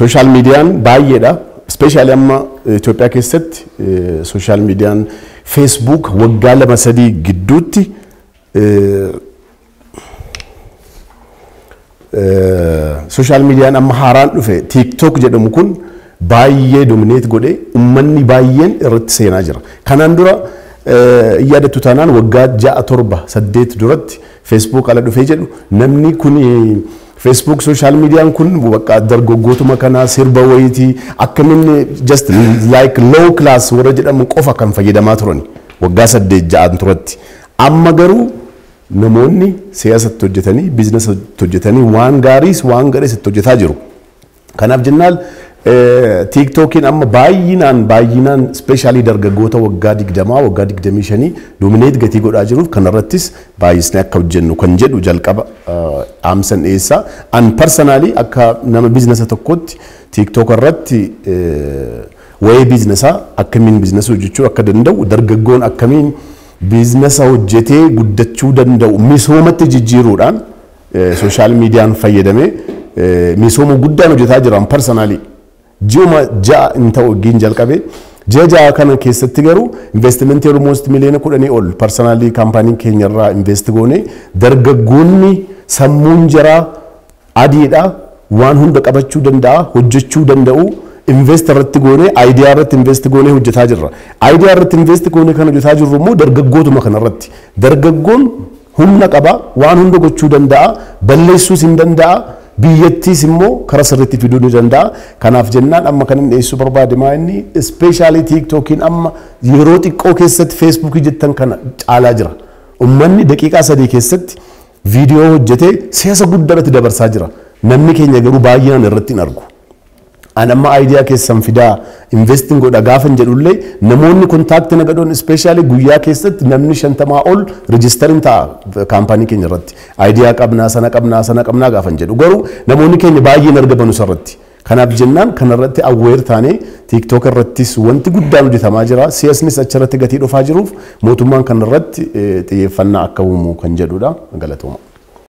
social media baay'eedha. Especially amma Itoophiyaa keessatti social media Facebook waggaa lama sadii gidduutti social media amma haaraan dhufe TikTok jedhamu kun baay'ee dominate godhe ummanni baay'een irratti seenaa jira. Kanaan dura yaadatu taanaan waggaa 6-7-8 duratti Facebook ala dhufee jedhu namni kun Facebook social media kun bakka dargaggootuma kana sirba wayiti akkamiin just like low class warra jedhamu qofa kan fayyadamaa turani waggaa 8-6 turatti. Amma garuu namoonni siyaasatti hojjetanii biizinasatti hojjetanii waan gaariis waan gaariis itti hojjetaa jiru. Kanaaf jennaan TikTokiin amma baay'inaan especially dargaggoota waggaa 20 waggaa 25 dominate gatii godhaa jiruuf kanarrattis baay'isnee akka hojjennu kan jedhu jalqaba amsan eessa an personally akka nama biizinasa tokkotti TikTok irratti waa'ee biizinasa akkamiin biizinasa hojjechuu akka danda'u dargaggoon akkamiin biizinasa hojjetee guddachuu danda'u misoomatti jijjiiruudhaan social meediaan fayyadamee misooma guddaan hojjetaa jiran personally Juma ja inta ogin jalqabe jaja kana keessatti garuu investment almost million kudhanii ol personally company keenya irraa invest goone dargaggoonni sammuun jira adiidha waan hunda qabachuu danda'a hojjechuu danda'u invest irratti goone idea irratti invest goone hojjetaa jirra idea irratti invest goone kan hojjetaa jirru immoo dargaggootuma kana irratti dargaggoon humna qaba waan hunda gochuu danda'a balleessuus hin danda'a biyyattis immoo karaa sirriitti fiduu ni danda'a. Kanaaf jennaan amma kan inni dhiyeessuu barbaade maa'inni especially TikTokiin amma yeroo xiqqoo keessatti Facebook jettan kana caalaa jira. Uummanni daqiiqaa 3 keessatti viidiyoo hojjetee siyaasa guddaa irratti dabarsaa jira. Namni keenya garuu baay'inaan irratti hin argu. An amma idea keessan fidaa investing godha gaafan jedhullee namoonni kontaaktii nagadoon especially guyyaa keessatti namni 50 ol registerin ta'a kaampaanii keenya irratti idea qabnaa sana qabnaa gaafan jedhu garuu namoonni keenya baay'een argamu sarratti kanaaf jennaan kanarratti aware taane TikTok irrattis wanti guddaan hojjetamaa jira siyaasnis achirratti gatii dhufaa jiruuf mootummaan kanarratti xiyyeeffannaa akka uumu kan jedhudha galatooma.